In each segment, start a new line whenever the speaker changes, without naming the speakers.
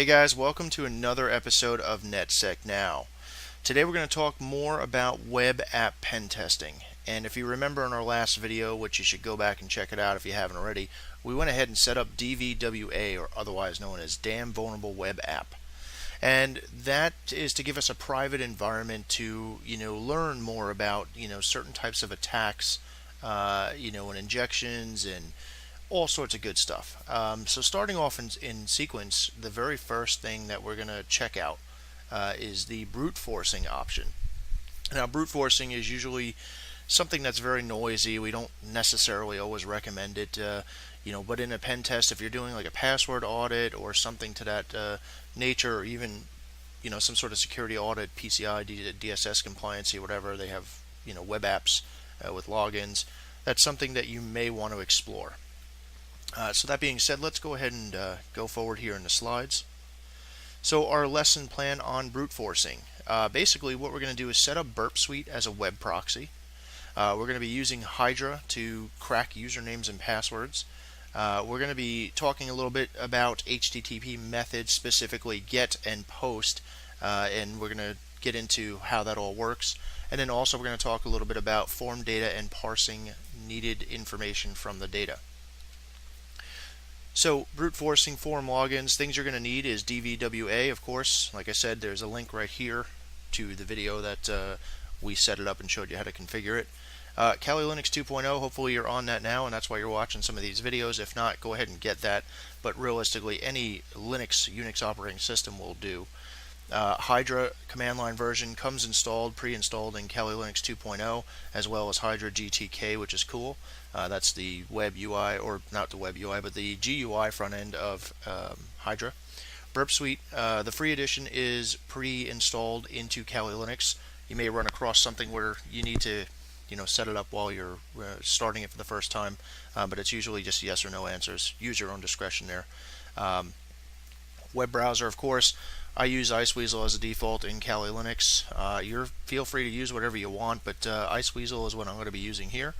Hey guys, welcome to another episode of NetSec Now. Today we're going to talk more about web app pen testing. And if you remember in our last video, which you should go back and check it out if you haven't already, we went ahead and set up DVWA, or otherwise known as Damn Vulnerable Web App. And that is to give us a private environment to, learn more about, certain types of attacks, and injections and all sorts of good stuff. So starting off in sequence, the very first thing that we're going to check out is the brute forcing option. Now, brute forcing is usually something that's very noisy. We don't necessarily always recommend it, but in a pen test, if you're doing like a password audit or something to that nature, or even some sort of security audit, PCI, DSS compliancy, whatever, they have web apps with logins. That's something that you may want to explore. So that being said, let's go ahead and go forward here in the slides. So our lesson plan on brute forcing. Basically what we're going to do is set up Burpsuite as a web proxy. We're going to be using Hydra to crack usernames and passwords. We're going to be talking a little bit about HTTP methods, specifically get and post, and we're going to get into how that all works. And then also we're going to talk a little bit about form data and parsing needed information from the data. So brute forcing form logins, things you're going to need is DVWA, of course. Like I said, there's a link right here to the video that we set it up and showed you how to configure it. Kali Linux 2.0, hopefully you're on that now, and that's why you're watching some of these videos. If not, go ahead and get that. But realistically, any Linux, Unix operating system will do. Hydra command line version comes installed, pre-installed in Kali Linux 2.0, as well as Hydra GTK, which is cool. That's the web UI, or not the web UI, but the GUI front end of Hydra. Burpsuite, the free edition, is pre-installed into Kali Linux. You may run across something where you need to set it up while you're starting it for the first time, but it's usually just yes or no answers. Use your own discretion there. Web browser, of course. I use Iceweasel as a default in Kali Linux. Feel free to use whatever you want, but Iceweasel is what I'm going to be using here.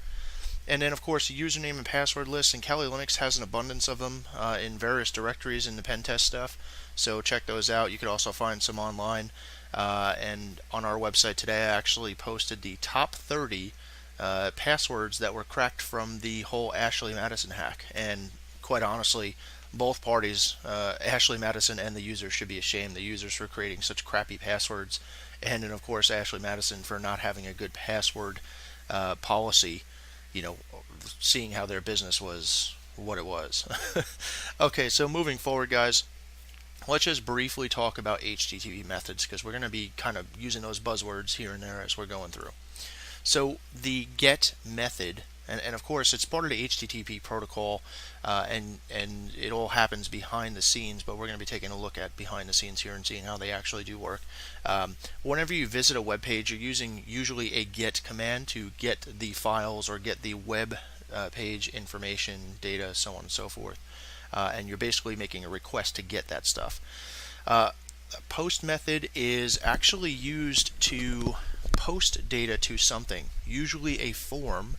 And then, of course, the username and password lists, and Kali Linux has an abundance of them in various directories in the pen test stuff. So check those out. You could also find some online. And on our website today, I actually posted the top 30 passwords that were cracked from the whole Ashley Madison hack. And quite honestly, both parties, Ashley Madison and the users, should be ashamed. The users for creating such crappy passwords, and then of course Ashley Madison for not having a good password policy, seeing how their business was what it was. Okay, so moving forward, guys, let's just briefly talk about HTTP methods, because we're going to be kind of using those buzzwords here and there as we're going through. So the get method, and of course it's part of the HTTP protocol, and it all happens behind the scenes, but we're going to be taking a look at behind the scenes here and seeing how they actually do work. Whenever you visit a web page, you're using usually a get command to get the files or get the web page information, data, so on and so forth, and you're basically making a request to get that stuff. Post method is actually used to post data to something, usually a form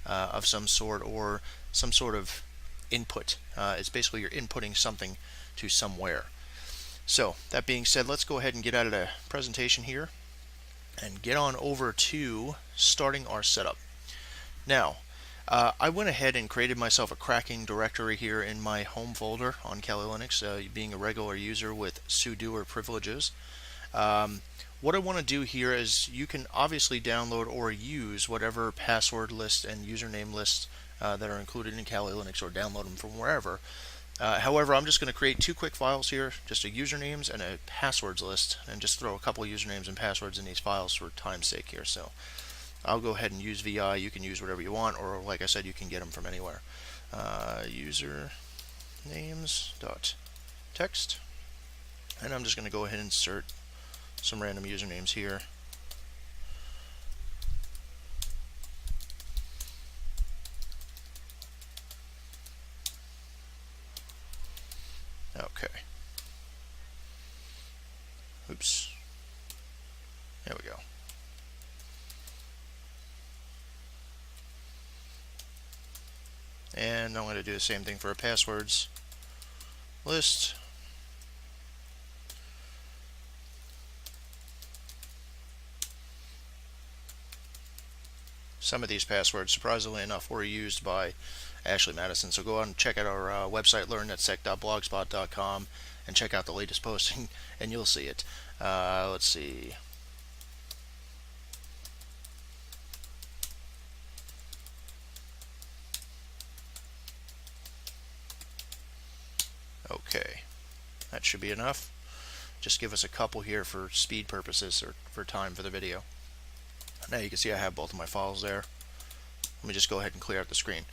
of some sort or some sort of input. It's basically you're inputting something to somewhere. So that being said, let's go ahead and get out of the presentation here and get on over to starting our setup. Now, I went ahead and created myself a cracking directory here in my home folder on Kali Linux, being a regular user with sudo or privileges. What I want to do here is you can obviously download or use whatever password list and username lists that are included in Kali Linux, or download them from wherever. However, I'm just going to create two quick files here, just a usernames and a passwords list, and just throw a couple of usernames and passwords in these files for time's sake here. So I'll go ahead and use VI. You can use whatever you want, or like I said, you can get them from anywhere. Usernames.text, and I'm just going to go ahead and insert some random usernames here. Okay. Oops. There we go. And I'm going to do the same thing for a passwords list. some of these passwords, surprisingly enough, were used by Ashley Madison. So go out and check out our website, learnnetsec.blogspot.com, and check out the latest posting, and you'll see it. Let's see. Okay, that should be enough. Just give us a couple here for speed purposes or for time for the video. Now you can see I have both of my files there. Let me just go ahead and clear out the screen.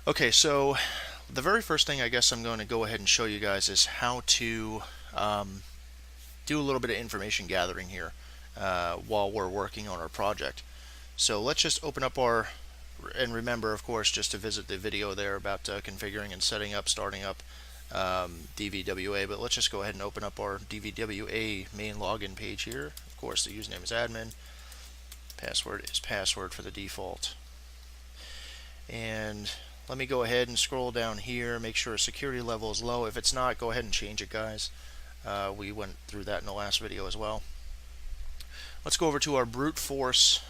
Okay, so the very first thing I guess I'm going to go ahead and show you guys is how to do a little bit of information gathering here while we're working on our project. So let's just open up our, and remember of course just to visit the video there about configuring and setting up, starting up DVWA, but let's just go ahead and open up our DVWA main login page here. Of course the username is admin, password is password for the default. And let me go ahead and scroll down here, make sure security level is low. If it's not, go ahead and change it, guys. We went through that in the last video as well. Let's go over to our brute force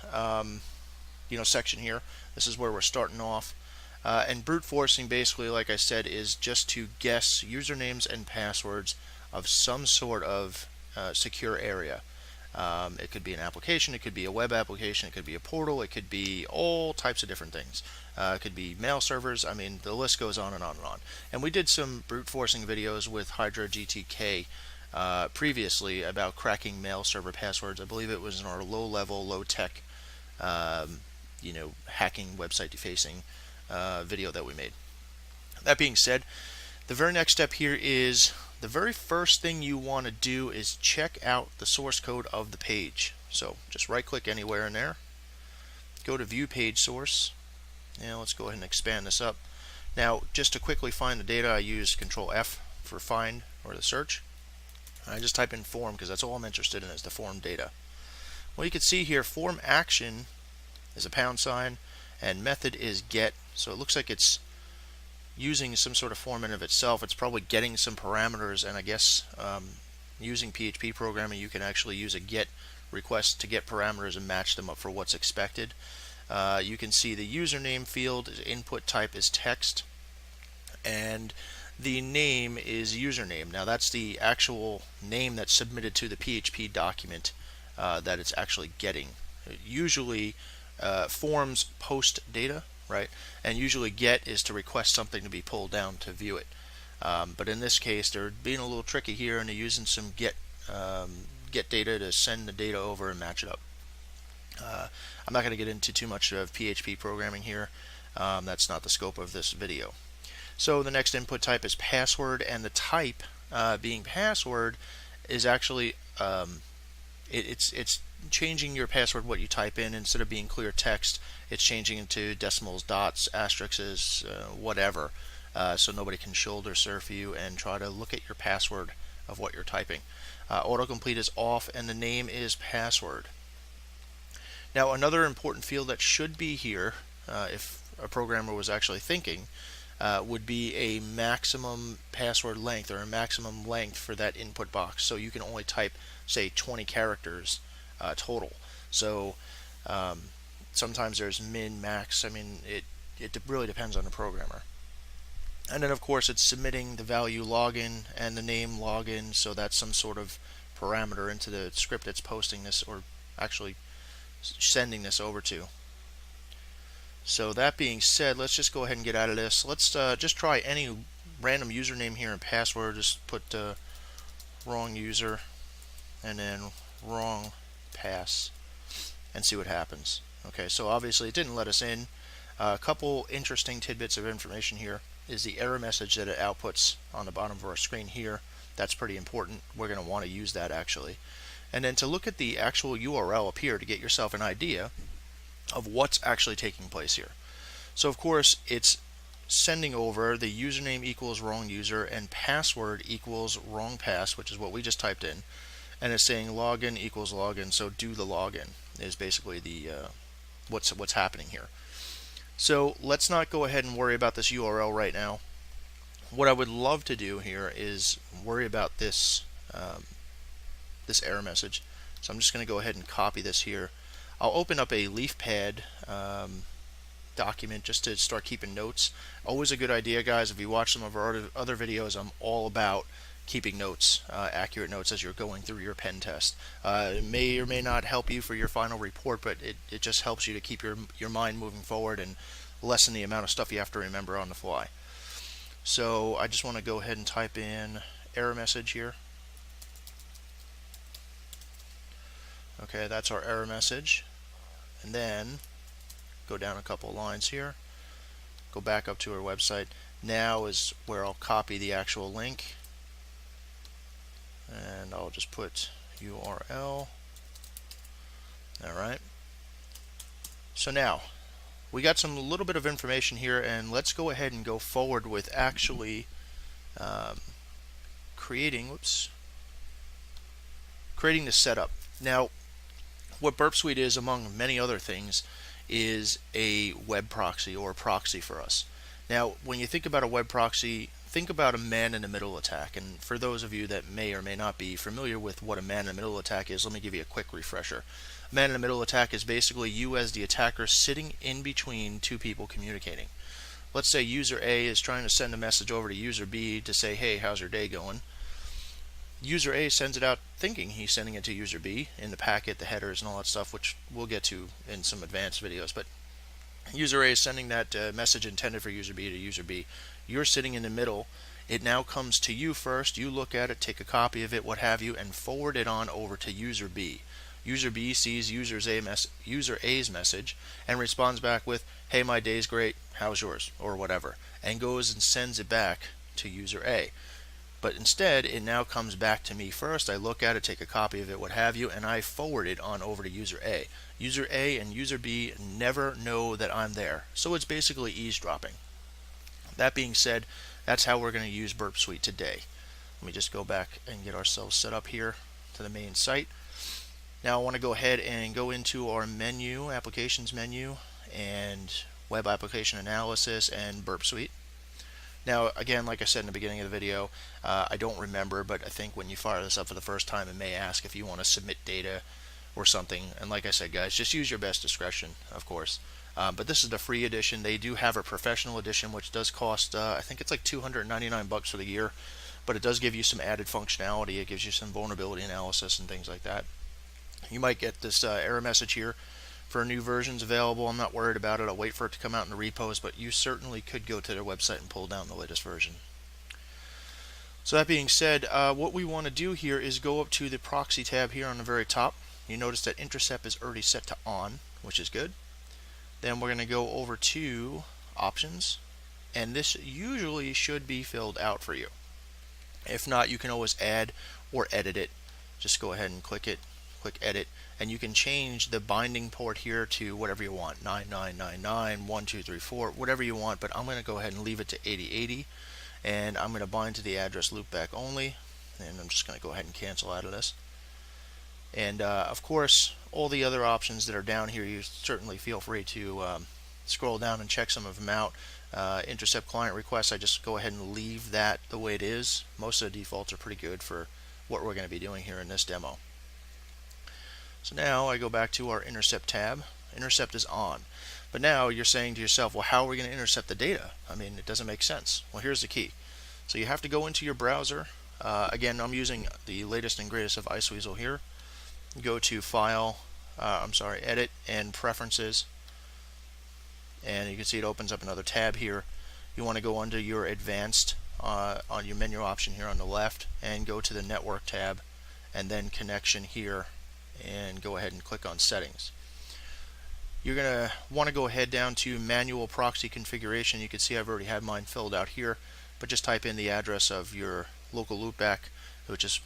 section here. This is where we're starting off. And brute forcing, basically, like I said, is just to guess usernames and passwords of some sort of secure area. It could be an application, it could be a web application, it could be a portal, it could be all types of different things. It could be mail servers. I mean, the list goes on and on and on. And we did some brute forcing videos with Hydra GTK previously about cracking mail server passwords. I believe it was in our low-level, low-tech, hacking, website defacing video that we made. That being said, the very next step here is the very first thing you want to do is check out the source code of the page. So just right click anywhere in there, go to view page source. Now let's go ahead and expand this up. Now just to quickly find the data, I use Control F for find or the search. I just type in form because that's all I'm interested in is the form data. Well, you can see here form action is a £, and method is get. So it looks like it's using some sort of form in of itself. It's probably getting some parameters, and I guess using PHP programming you can actually use a get request to get parameters and match them up for what's expected. You can see the username field input type is text, and the name is username. Now that's the actual name that's submitted to the PHP document that it's actually getting. Usually forms post data, right? And usually get is to request something to be pulled down to view it. But in this case, they're being a little tricky here, and they're using some get data to send the data over and match it up. I'm not going to get into too much of PHP programming here. That's not the scope of this video. So the next input type is password, and the type being password is actually it's changing your password, what you type in. Instead of being clear text, it's changing into decimals, dots, asterisks, whatever, so nobody can shoulder surf you and try to look at your password of what you're typing. Autocomplete is off, and the name is password. Now another important field that should be here, if a programmer was actually thinking, would be a maximum password length, or a maximum length for that input box. So you can only type, say, 20 characters total. So sometimes there's min, max. I mean, it really depends on the programmer. And then of course it's submitting the value login and the name login, so that's some sort of parameter into the script that's posting this, or actually sending this over to. So that being said, let's just go ahead and get out of this. Let's just try any random username here and password. Just put wrong user and then wrong pass and see what happens. Okay, so obviously it didn't let us in. A couple interesting tidbits of information here is the error message that it outputs on the bottom of our screen here. That's pretty important. We're going to want to use that actually. And then to look at the actual URL up here to get yourself an idea of what's actually taking place here. So of course it's sending over the username equals wrong user and password equals wrong pass, which is what we just typed in, and it's saying login equals login, so do the login is basically the what's happening here. So let's not go ahead and worry about this URL right now. What I would love to do here is worry about this this error message. So I'm just going to go ahead and copy this here. I'll open up a leaf pad document just to start keeping notes. Always a good idea, guys. If you watch some of our other videos, I'm all about keeping notes, accurate notes as you're going through your pen test. It may or may not help you for your final report, but it just helps you to keep your mind moving forward and lessen the amount of stuff you have to remember on the fly. So I just want to go ahead and type in error message here. Okay, that's our error message. And then go down a couple of lines here, go back up to our website. Now is where I'll copy the actual link, and I'll just put URL. Alright, so now we got some little bit of information here, and let's go ahead and go forward with actually creating the setup. Now, what Burpsuite is, among many other things, is a web proxy or a proxy for us. Now, when you think about a web proxy, think about a man-in-the-middle attack. And for those of you that may or may not be familiar with what a man-in-the-middle attack is, let me give you a quick refresher. A man-in-the-middle attack is basically you as the attacker sitting in between two people communicating. Let's say user A is trying to send a message over to user B to say, hey, how's your day going? User A sends it out thinking he's sending it to user B in the packet, the headers, and all that stuff, which we'll get to in some advanced videos. But user A is sending that message intended for user B to user B. You're sitting in the middle. It now comes to you first. You look at it, take a copy of it, what have you, and forward it on over to user B. User B sees user A's message and responds back with, hey, my day's great, how's yours, or whatever, and goes and sends it back to user A. But instead, it now comes back to me first. I look at it, take a copy of it, what have you, and I forward it on over to user A. User A and user B never know that I'm there. So it's basically eavesdropping. That being said, that's how we're going to use Burpsuite today. Let me just go back and get ourselves set up here to the main site. Now I want to go ahead and go into our menu, applications menu, and web application analysis and Burpsuite. Now, again, like I said in the beginning of the video, I don't remember, but I think when you fire this up for the first time, it may ask if you want to submit data or something. And like I said, guys, just use your best discretion, of course. But this is the free edition. They do have a professional edition, which does cost, I think it's like $299 for the year. But it does give you some added functionality. It gives you some vulnerability analysis and things like that. You might get this error message here for new versions available. I'm not worried about it. I'll wait for it to come out in the repos, but you certainly could go to their website and pull down the latest version. So that being said, what we want to do here is go up to the proxy tab here on the very top. You notice that intercept is already set to on, which is good. Then we're going to go over to options, and this usually should be filled out for you. If not, you can always add or edit it. Just go ahead and click it, click edit, and you can change the binding port here to whatever you want, 9999, 1234, whatever you want, but I'm going to go ahead and leave it to 8080, and I'm going to bind to the address loopback only, and I'm just going to go ahead and cancel out of this. And of course, all the other options that are down here, you certainly feel free to scroll down and check some of them out. Intercept client requests, I just go ahead and leave that the way it is. Most of the defaults are pretty good for what we're going to be doing here in this demo. So now I go back to our intercept tab. Intercept is on. But now you're saying to yourself, well, how are we going to intercept the data? I mean, it doesn't make sense. Well, here's the key. So you have to go into your browser. Again, I'm using the latest and greatest of Iceweasel here. Go to File, Edit and Preferences. And you can see it opens up another tab here. You want to go under your Advanced on your menu option here on the left and go to the Network tab and then Connection here and go ahead and click on Settings. You're going to want to go ahead down to Manual Proxy Configuration. You can see I've already had mine filled out here, but just type in the address of your local loopback, which is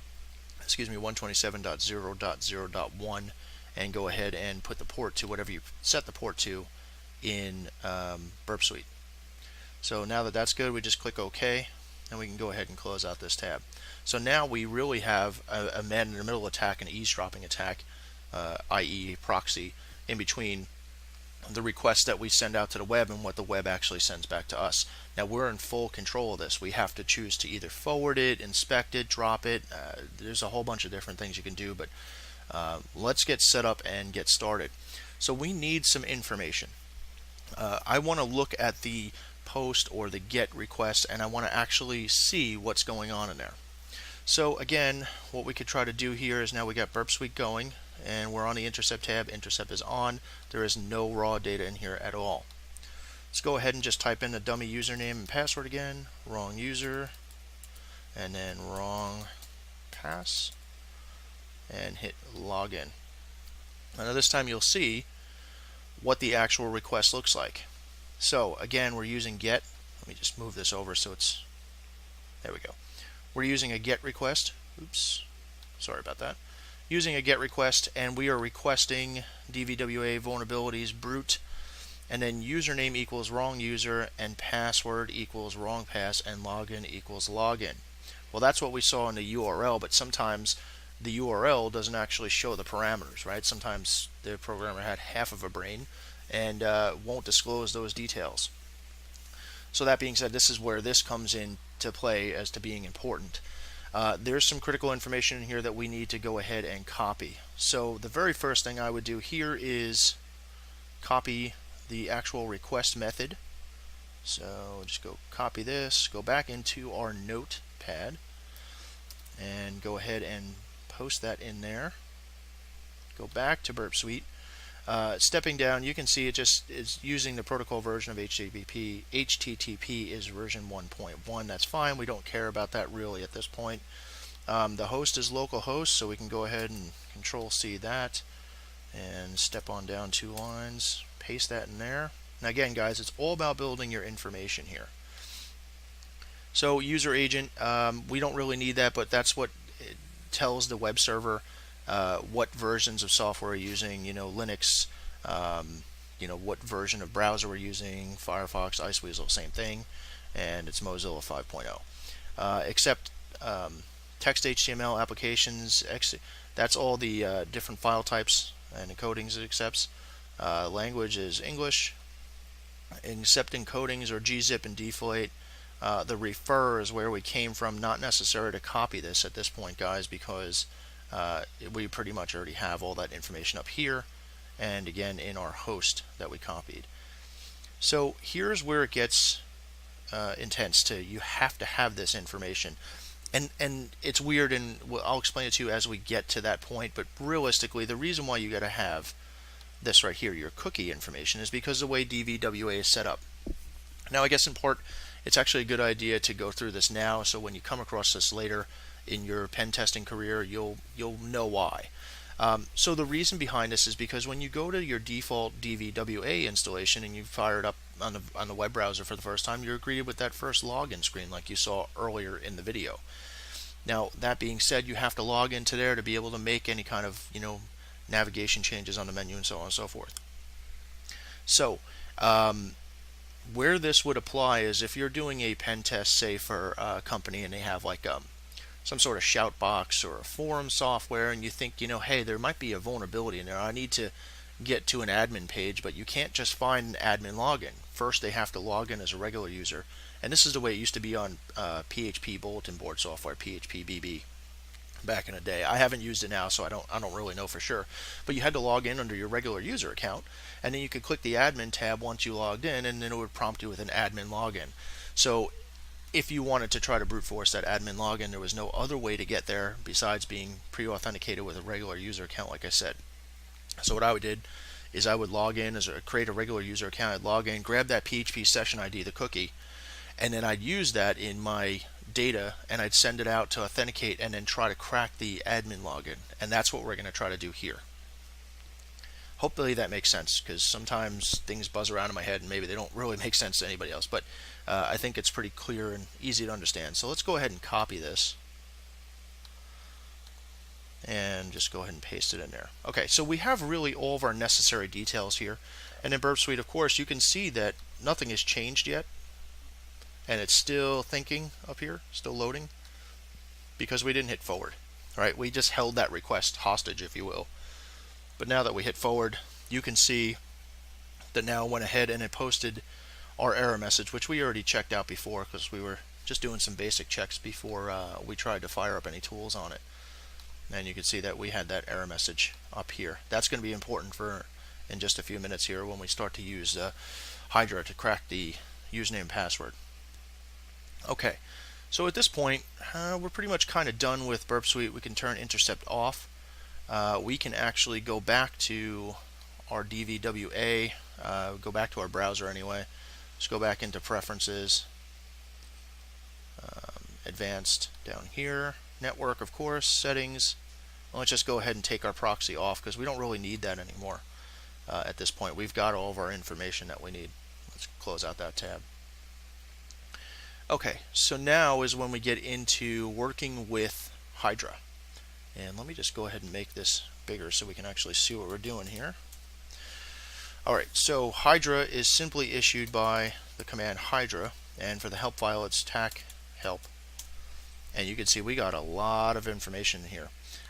127.0.0.1, and go ahead and put the port to whatever you set the port to in Burpsuite. So now that that's good, we just click OK, and we can go ahead and close out this tab. So now we really have a man-in-the-middle attack, an eavesdropping attack, i.e. proxy, in between the requests that we send out to the web and what the web actually sends back to us. Now we're in full control of this. We have to choose to either forward it, inspect it, drop it. There's a whole bunch of different things you can do, but let's get set up and get started. So we need some information. I want to look at the post or the GET request, and I want to actually see what's going on in there. So again, what we could try to do here is now we got Burpsuite going, and we're on the Intercept tab. Intercept is on. There is no raw data in here at all. Let's go ahead and just type in the dummy username and password again. Wrong user, and then wrong pass, and hit login. Now this time you'll see what the actual request looks like. So again, we're using GET. Let me just move this over so it's, there we go. We're using a GET request. Oops, sorry about that. Using a GET request, and we are requesting DVWA vulnerabilities brute, and then username equals wrong user, and password equals wrong pass, and login equals login. Well, that's what we saw in the URL, but sometimes the URL doesn't actually show the parameters, right? Sometimes the programmer had half of a brain and won't disclose those details. So that being said, this is where this comes into play as to being important. There's some critical information in here that we need to go ahead and copy. So the very first thing I would do here is copy the actual request method. So just go copy this, go back into our notepad, and go ahead and post that in there. Go back to Burpsuite. Stepping down, you can see it just is using the protocol version of HTTP. HTTP is version 1.1. That's fine. We don't care about that really at this point. The host is localhost, so we can go ahead and Control C that and step on down 2 lines, paste that in there. Now again, guys, it's all about building your information here. So user agent, we don't really need that, but that's what it tells the web server what versions of software we're using, Linux, what version of browser we're using, Firefox, Iceweasel, same thing, and it's Mozilla 5.0. Except text HTML applications, that's all the different file types and encodings it accepts. Language is English. Except encodings or gzip and deflate. The refer is where we came from, not necessary to copy this at this point, guys, because we pretty much already have all that information up here and again in our host that we copied. So here's where it gets intense too. You have to have this information, and it's weird, and I'll explain it to you as we get to that point, but realistically the reason why you got to have this right here, your cookie information, is because of the way DVWA is set up. Now I guess in part it's actually a good idea to go through this now, so when you come across this later in your pen testing career, you'll know why. So the reason behind this is because when you go to your default DVWA installation and you fire it up on the web browser for the first time, you're greeted with that first login screen like you saw earlier in the video. Now that being said, you have to log into there to be able to make any kind of navigation changes on the menu and so on and so forth. So where this would apply is if you're doing a pen test, say for a company, and they have like some sort of shout box or a forum software, and you think, hey, there might be a vulnerability in there. I need to get to an admin page, but you can't just find an admin login. First, they have to log in as a regular user, and this is the way it used to be on PHP bulletin board software, PHP BB, back in the day. I haven't used it now, so I don't really know for sure. But you had to log in under your regular user account, and then you could click the admin tab once you logged in, and then it would prompt you with an admin login. So if you wanted to try to brute force that admin login, there was no other way to get there besides being pre-authenticated with a regular user account, like I said. So what I did is I would log in create a regular user account. I'd log in, grab that PHP session ID, the cookie, and then I'd use that in my data, and I'd send it out to authenticate and then try to crack the admin login. And that's what we're going to try to do here. Hopefully that makes sense, because sometimes things buzz around in my head and maybe they don't really make sense to anybody else, but I think it's pretty clear and easy to understand. So let's go ahead and copy this and just go ahead and paste it in there. Okay, so we have really all of our necessary details here, and in Burpsuite, of course, you can see that nothing has changed yet, and it's still thinking up here, still loading, because we didn't hit forward. All right, we just held that request hostage, if you will. But now that we hit forward, you can see that now it went ahead and it posted our error message, which we already checked out before because we were just doing some basic checks before we tried to fire up any tools on it. And you can see that we had that error message up here. That's going to be important for in just a few minutes here when we start to use Hydra to crack the username and password. Okay, so at this point, we're pretty much kind of done with Burpsuite. We can turn intercept off. We can actually go back to our DVWA, go back to our browser anyway. Just go back into preferences, advanced down here, network of course, settings. Let's just go ahead and take our proxy off because we don't really need that anymore at this point. We've got all of our information that we need. Let's close out that tab. Okay, so now is when we get into working with Hydra. And let me just go ahead and make this bigger so we can actually see what we're doing here. Alright, so Hydra is simply issued by the command Hydra, and for the help file it's tac help. And you can see we got a lot of information here.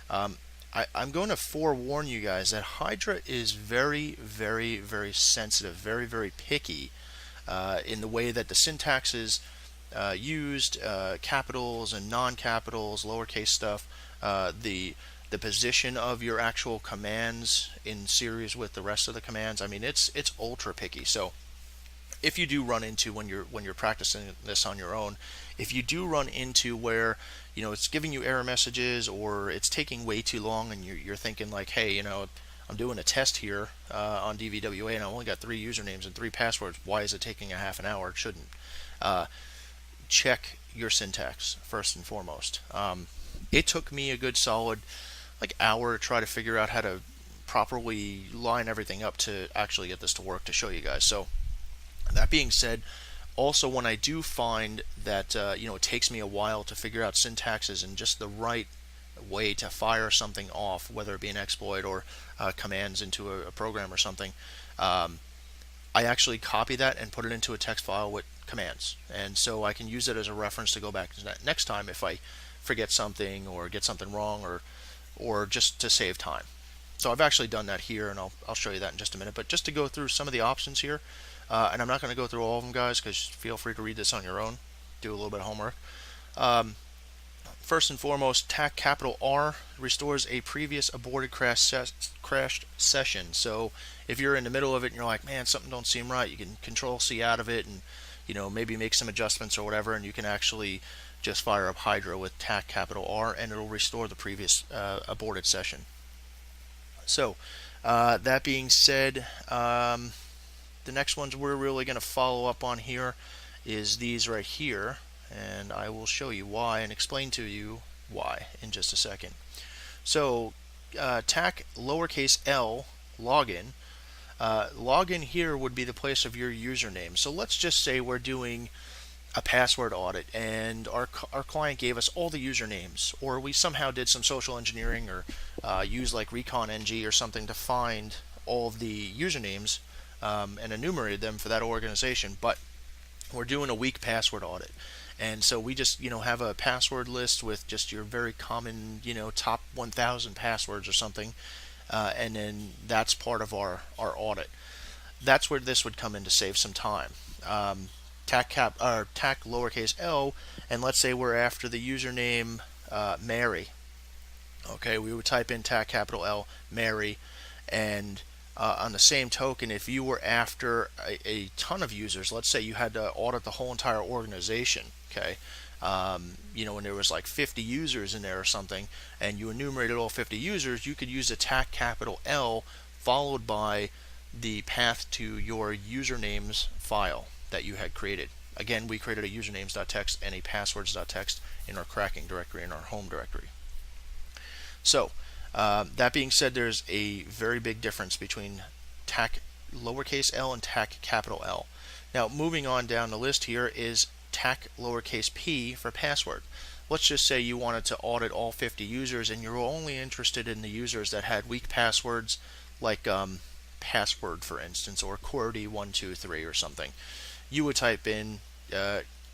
I'm going to forewarn you guys that Hydra is very, very, very sensitive, very, very picky in the way that the syntax is used, capitals and non-capitals, lowercase stuff, the position of your actual commands in series with the rest of the commands. I mean, it's ultra picky. So if you do run into, when you're practicing this on your own, if you do run into where it's giving you error messages or it's taking way too long and you're thinking like, hey, I'm doing a test here on DVWA and I only got 3 usernames and 3 passwords, why is it taking a half an hour? It shouldn't. Check your syntax first and foremost. It took me a good solid hour to try to figure out how to properly line everything up to actually get this to work to show you guys. So that being said, also when I do find that it takes me a while to figure out syntaxes and just the right way to fire something off, whether it be an exploit or commands into a program or something, I actually copy that and put it into a text file with commands, and so I can use it as a reference to go back to that next time if I forget something or get something wrong or just to save time. So I've actually done that here, and I'll show you that in just a minute. But just to go through some of the options here, and I'm not going to go through all of them, guys, because feel free to read this on your own, do a little bit of homework. First and foremost, tac capital R restores a previous aborted crashed session. So if you're in the middle of it and you're like, man, something don't seem right, you can Control C out of it and maybe make some adjustments or whatever, and you can actually just fire up Hydra with tac capital R and it'll restore the previous aborted session. So that being said, the next ones we're really going to follow up on here is these right here, and I will show you why and explain to you why in just a second. So tac lowercase l login. Login here would be the place of your username. So let's just say we're doing a password audit and our client gave us all the usernames, or we somehow did some social engineering or use like recon ng or something to find all of the usernames and enumerated them for that organization, but we're doing a weak password audit. And so we just have a password list with just your very common top 1,000 passwords or something, and then that's part of our audit. That's where this would come in to save some time. Tac lowercase l, and let's say we're after the username Mary. Okay, we would type in tac capital L Mary, and on the same token, if you were after a ton of users, let's say you had to audit the whole entire organization, okay, when there was like 50 users in there or something, and you enumerated all 50 users, you could use a tac capital L followed by the path to your usernames file that you had created. Again, we created a usernames.txt and a passwords.txt in our cracking directory, in our home directory. So that being said, there's a very big difference between tac lowercase l and tac capital L. Now moving on down the list here is tac lowercase p for password. Let's just say you wanted to audit all 50 users and you're only interested in the users that had weak passwords, like password for instance, or QWERTY123 or something. You would type in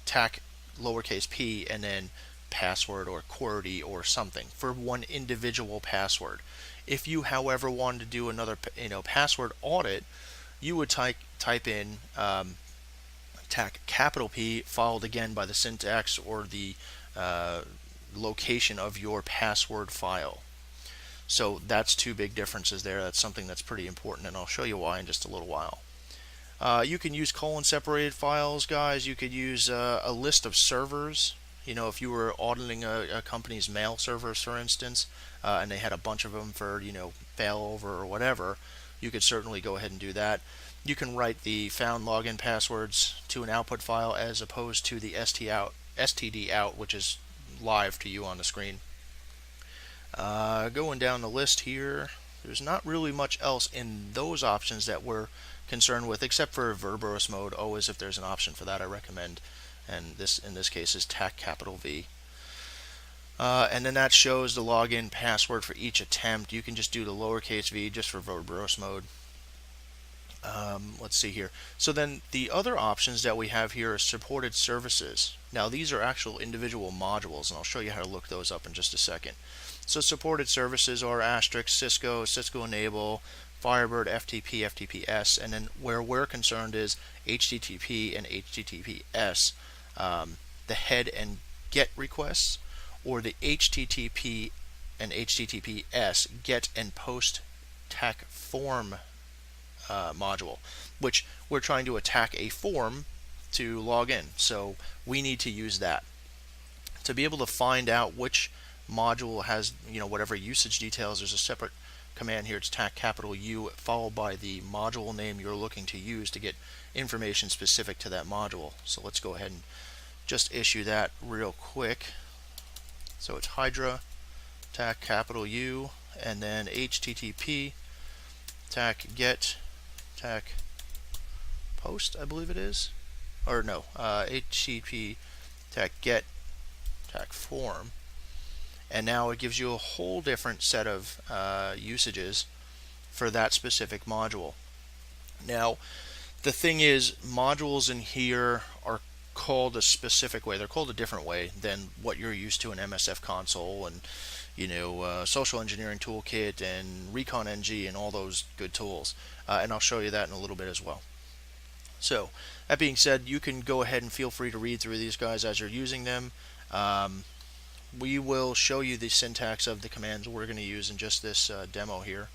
tac lowercase p and then password or QWERTY or something for one individual password. If you, however, wanted to do another password audit, you would type in tac capital P followed again by the syntax or the location of your password file. So that's two big differences there. That's something that's pretty important, and I'll show you why in just a little while. You can use colon separated files, guys. You could use a list of servers. You know, if you were auditing a company's mail servers, for instance, and they had a bunch of them for, you know, failover or whatever, you could certainly go ahead and do that. You can write the found login passwords to an output file as opposed to the std out, which is live to you on the screen. Going down the list here, there's not really much else in those options that we're concerned with, except for verbose mode. Always, if there's an option for that, I recommend. And this, in this case, is techV. And then that shows the login password for each attempt. You can just do the lowercase v just for verbose mode. Let's see here. So then the other options that we have here are supported services. Now these are actual individual modules, and I'll show you how to look those up in just a second. So supported services are asterisk, Cisco, Cisco Enable, Firebird, FTP, FTPS, and then where we're concerned is HTTP and HTTPS, the head and get requests, or the HTTP and HTTPS get and post TAC form module, which we're trying to attack a form to log in. So we need to use that. To be able to find out which module has, you know, whatever usage details, there's a separate command here. It's TAC followed by the module name you're looking to use to get information specific to that module. So let's go ahead and just issue that real quick. So it's Hydra, TAC and then HTTP, TAC get, TAC post, I believe it is, or no, HTTP, TAC get, TAC form, and now it gives you a whole different set of usages for that specific module. Now, the thing is, modules in here are called a specific way. They're called a different way than what you're used to in MSF Console and, you know, Social Engineering Toolkit and Recon NG and all those good tools. And I'll show you that in a little bit as well. So, that being said, you can go ahead and feel free to read through these guys as you're using them. We will show you the syntax of the commands we're going to use in just this demo here.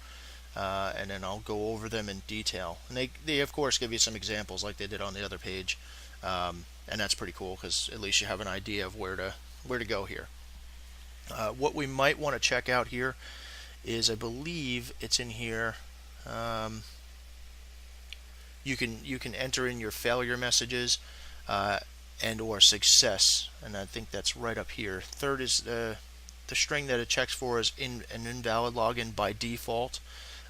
And then I'll go over them in detail. And they of course give you some examples like they did on the other page. And that's pretty cool because at least you have an idea of where to go here. What we might want to check out here is, I believe it's in here. You can enter in your failure messages and or success, and I think that's right up here. Third is the string that it checks for is an invalid login by default.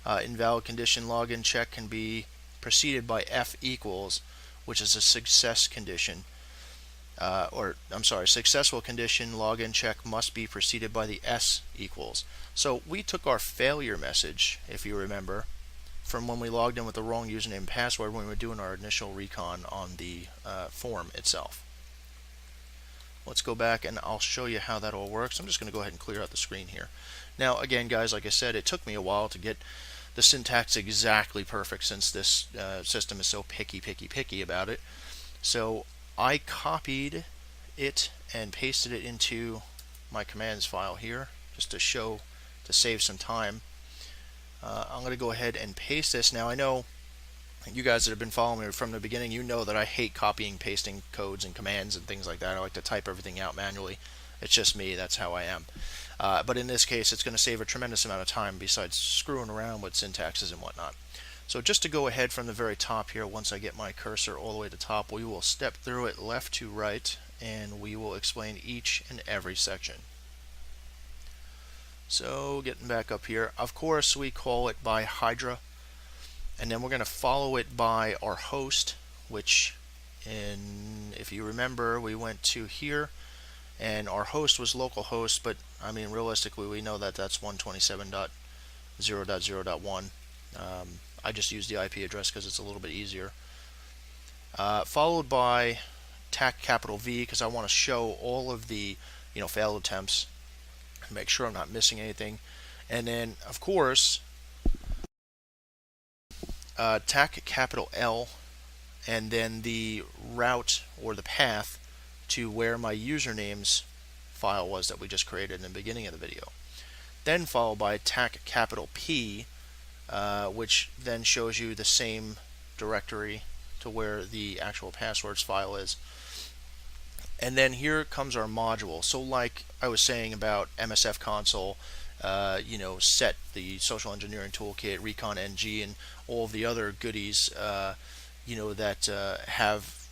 Invalid condition login check can be preceded by F equals, which is a success condition. Successful condition login check must be preceded by the S equals. So we took our failure message, if you remember, from when we logged in with the wrong username and password when we were doing our initial recon on the form itself. Let's go back and I'll show you how that all works. I'm just going to go ahead and clear out the screen here. Now again, guys, like I said, it took me a while to get the syntax exactly perfect since this system is so picky about it. So I copied it and pasted it into my commands file here just to save some time. I'm going to go ahead and paste this. Now I know you guys that have been following me from the beginning, you know that I hate copying, pasting codes and commands and things like that. I like to type everything out manually. It's just me, that's how I am. But in this case, it's going to save a tremendous amount of time besides screwing around with syntaxes and whatnot. So just to go ahead from the very top here, once I get my cursor all the way to the top, we will step through it left to right, and we will explain each and every section. So getting back up here, of course we call it by Hydra, and then we're going to follow it by our host, which if you remember, we went to here, and our host was localhost, but I mean realistically we know that that's 127.0.0.1. I just use the IP address because it's a little bit easier. Followed by TAC because I want to show all of the failed attempts, make sure I'm not missing anything, and then of course TAC L, and then the route or the path to where my usernames file was that we just created in the beginning of the video. then followed by tach capital P, which then shows you the same directory to where the actual passwords file is. And then here comes our module. So like I was saying about MSF console, set the social engineering toolkit, recon ng, and all of the other goodies, that have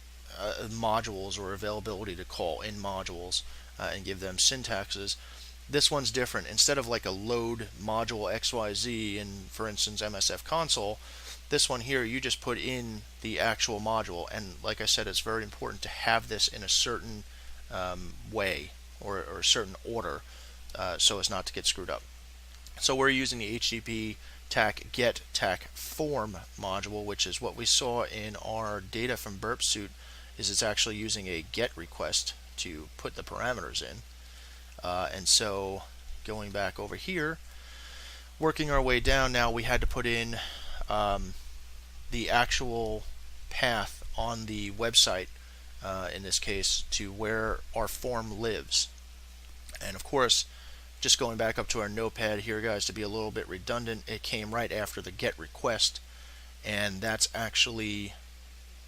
modules or availability to call in modules and give them syntaxes. This one's different. Instead of like a load module XYZ in, for instance, MSF console, this one here, you just put in the actual module. And like I said, it's very important to have this in a certain way or a certain order so as not to get screwed up. So we're using the HTTP tach get tach form module, which is what we saw in our data from Burpsuite. Is it's actually using a get request to put the parameters in. And so going back over here, working our way down, now we had to put in the actual path on the website, in this case, to where our form lives. And of course, just going back up to our notepad here, guys, to be a little bit redundant, it came right after the get request, and that's actually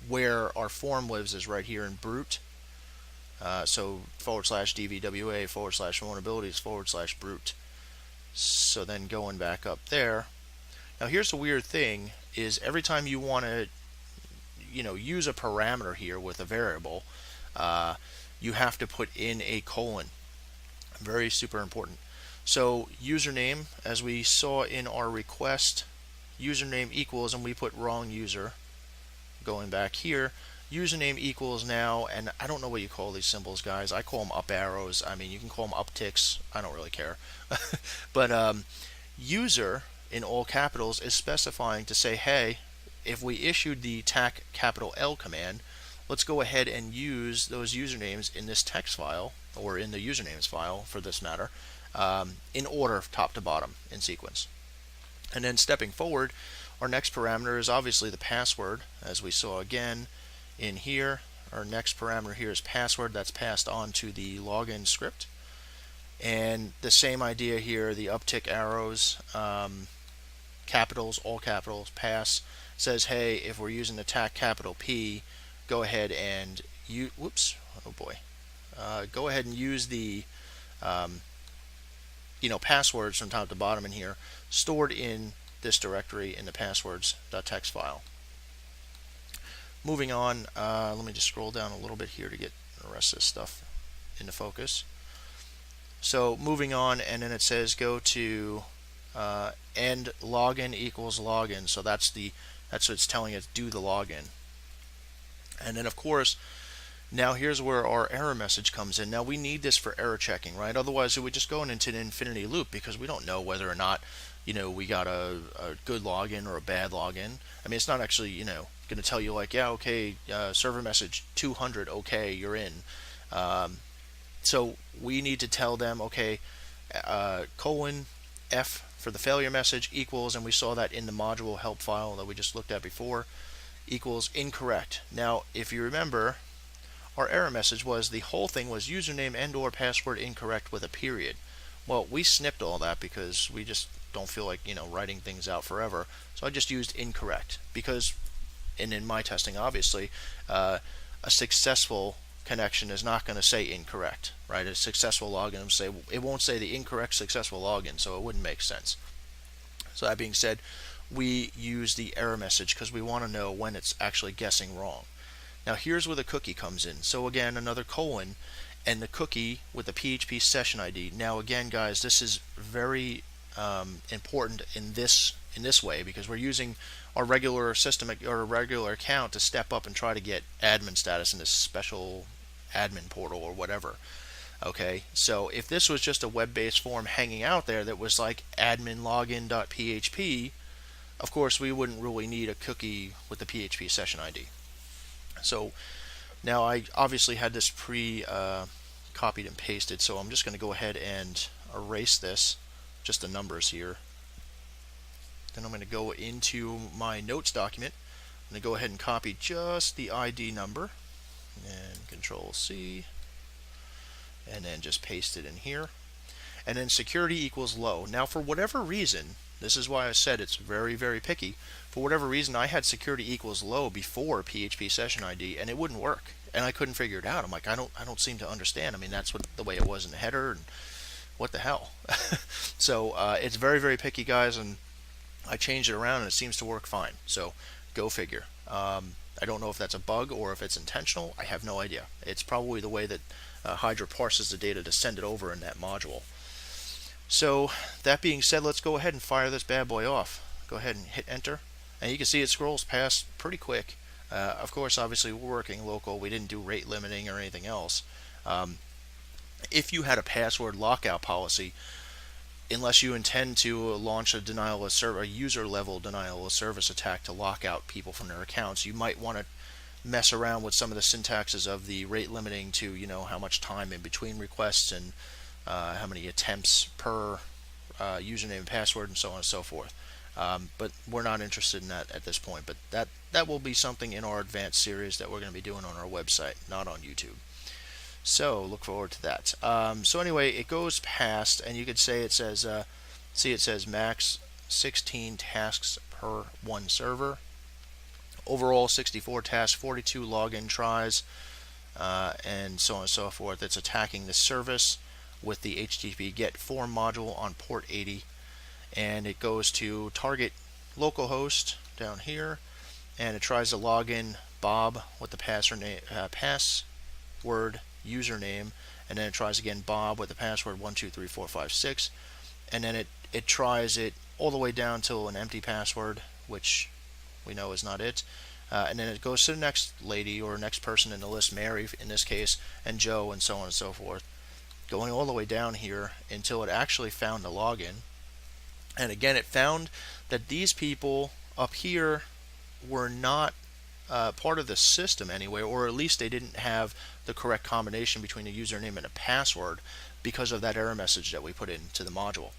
where our form lives, is right here in brute. So /dvwa /vulnerabilities /brute. So then going back up there, now here's the weird thing, is every time you want to use a parameter here with a variable, you have to put in a colon. Very super important. So username, as we saw in our request, username equals, and we put wrong user. Going back here, username equals now, and I don't know what you call these symbols, guys. I call them up arrows. I mean, you can call them upticks. I don't really care. But user in all capitals is specifying to say, hey, if we issued the tach capital L command, let's go ahead and use those usernames in this text file, or in the usernames file for this matter, in order top to bottom in sequence. And then stepping forward, our next parameter is obviously the password, as we saw again in here. Our next parameter here is password. That's passed on to the login script. And the same idea here, the uptick arrows, capitals, all capitals, pass, says, hey, if we're using the tach capital P, go ahead and go ahead and use the passwords from top to bottom in here, stored in this directory in the passwords.txt file. Moving on, let me just scroll down a little bit here to get the rest of this stuff into focus. So moving on, and then it says go to end login equals login. So that's what it's telling us, do the login. And then of course, now here's where our error message comes in. Now we need this for error checking, right? Otherwise it would just go into an infinity loop, because we don't know whether or not we got a good login or a bad login. I mean, it's not actually going to tell you like, yeah, okay, server message 200, okay, you're in. So we need to tell them, okay, colon F for the failure message equals, and we saw that in the module help file that we just looked at before, equals incorrect. Now if you remember, our error message was the whole thing was username and or password incorrect with a period. Well, we snipped all that because we just don't feel like writing things out forever. So I just used incorrect because, and in my testing obviously, a successful connection is not going to say incorrect, right? A successful login will say, it won't say the incorrect successful login, so it wouldn't make sense. So that being said, we use the error message because we want to know when it's actually guessing wrong. Now here's where the cookie comes in. So again, another colon, and the cookie with the PHP session ID. Now again, guys, this is very important in this way, because we're using our regular system or a regular account to step up and try to get admin status in this special admin portal or whatever. Okay, so if this was just a web-based form hanging out there that was like admin login.php, of course we wouldn't really need a cookie with the PHP session ID. So now I obviously had this copied and pasted, so I'm just going to go ahead and erase this, just the numbers here. Then I'm going to go into my notes document. I'm going to go ahead and copy just the ID number, and Control C, and then just paste it in here. and then security equals low. Now, for whatever reason, this is why I said it's very, very picky. For whatever reason, I had security equals low before PHP session ID, and it wouldn't work, and I couldn't figure it out. I'm like, I don't seem to understand. I mean, that's what the way it was in the header, and what the hell? So it's very, very picky, guys, and I changed it around, and it seems to work fine. So go figure. I don't know if that's a bug or if it's intentional. I have no idea. It's probably the way that Hydra parses the data to send it over in that module. So that being said, let's go ahead and fire this bad boy off. Go ahead and hit enter, and you can see it scrolls past pretty quick. Of course, obviously we're working local. We didn't do rate limiting or anything else. If you had a password lockout policy, unless you intend to launch a denial of service, a user level denial of service attack to lock out people from their accounts, you might want to mess around with some of the syntaxes of the rate limiting to, how much time in between requests and how many attempts per username and password and so on and so forth. But we're not interested in that at this point. But that will be something in our advanced series that we're going to be doing on our website, not on YouTube. So look forward to that. So anyway, it goes past, and you could say it says, see it says max 16 tasks per one server. Overall 64 tasks, 42 login tries, and so on and so forth. It's attacking the service with the HTTP GET form module on port 80, and it goes to target localhost down here, and it tries to log in Bob with the password username, and then it tries again Bob with the password 123456, and then it tries it all the way down to an empty password, which we know is not it, and then it goes to the next lady or next person in the list, Mary in this case, and Joe, and so on and so forth, going all the way down here until it actually found the login. And again, it found that these people up here were not part of the system anyway, or at least they didn't have the correct combination between a username and a password because of that error message that we put into the module.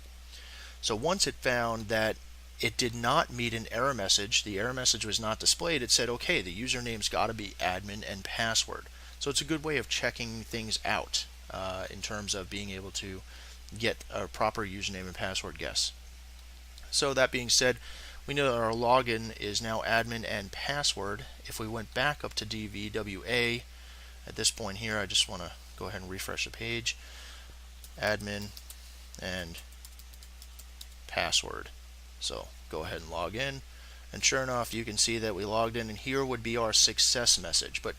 So once it found that it did not meet an error message, the error message was not displayed, it said, okay, the username's got to be admin and password. So it's a good way of checking things out in terms of being able to get a proper username and password guess. So that being said, we know that our login is now admin and password. If we went back up to DVWA, at this point here, I just want to go ahead and refresh the page. Admin and password. So go ahead and log in, and sure enough, you can see that we logged in, and here would be our success message. But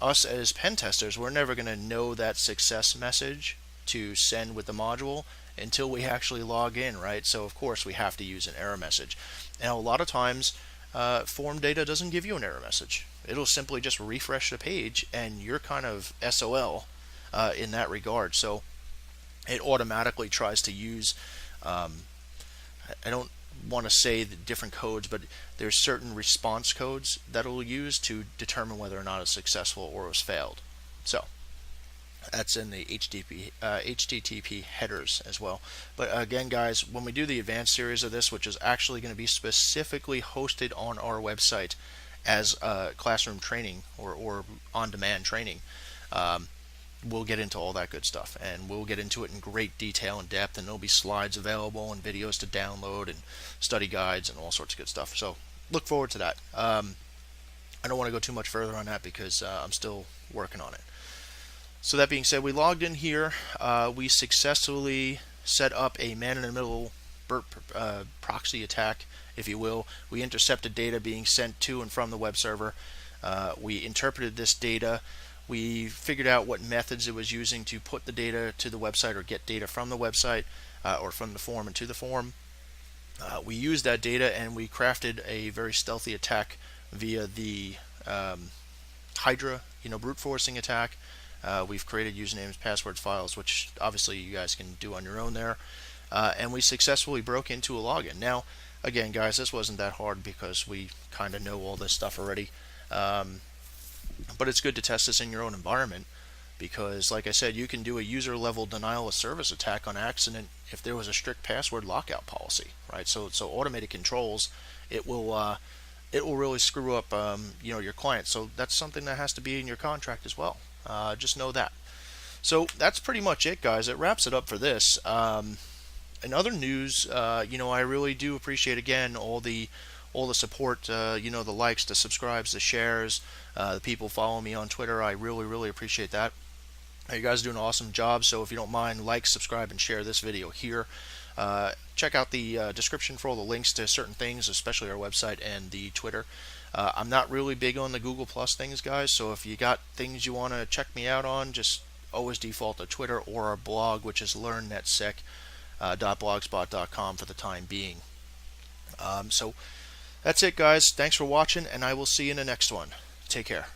us as pen testers, we're never going to know that success message to send with the module until we actually log in, right? So of course we have to use an error message. Now a lot of times form data doesn't give you an error message. It'll simply just refresh the page, and you're kind of SOL in that regard. So it automatically tries to use, I don't want to say the different codes, but there's certain response codes that it'll use to determine whether or not it's successful or it's failed. So that's in the HTTP headers as well. But again, guys, when we do the advanced series of this, which is actually going to be specifically hosted on our website as classroom training or on-demand training, we'll get into all that good stuff, and we'll get into it in great detail and depth, and there'll be slides available and videos to download and study guides and all sorts of good stuff. So look forward to that. I don't want to go too much further on that because I'm still working on it. So that being said, we logged in here. We successfully set up a man-in-the-middle proxy attack, if you will. We intercepted data being sent to and from the web server. We interpreted this data. We figured out what methods it was using to put the data to the website or get data from the website or from the form into the form. We used that data, and we crafted a very stealthy attack via the Hydra, brute forcing attack. We've created usernames, passwords, files, which obviously you guys can do on your own there. And we successfully broke into a login. Now, again, guys, this wasn't that hard because we kind of know all this stuff already. But it's good to test this in your own environment because, like I said, you can do a user-level denial of service attack on accident if there was a strict password lockout policy, right? So automated controls, it will really screw up, your client. So that's something that has to be in your contract as well. Just know that. So that's pretty much it, guys. It wraps it up for this. In other news, I really do appreciate again all the support. The likes, the subscribes, the shares, the people following me on Twitter. I really appreciate that. You guys are doing an awesome job. So if you don't mind, like, subscribe, and share this video here. Check out the description for all the links to certain things, especially our website and the Twitter. I'm not really big on the Google Plus things, guys. So if you got things you want to check me out on, just always default to Twitter or our blog, which is learnnetsec.blogspot.com for the time being. So that's it, guys. Thanks for watching, and I will see you in the next one. Take care.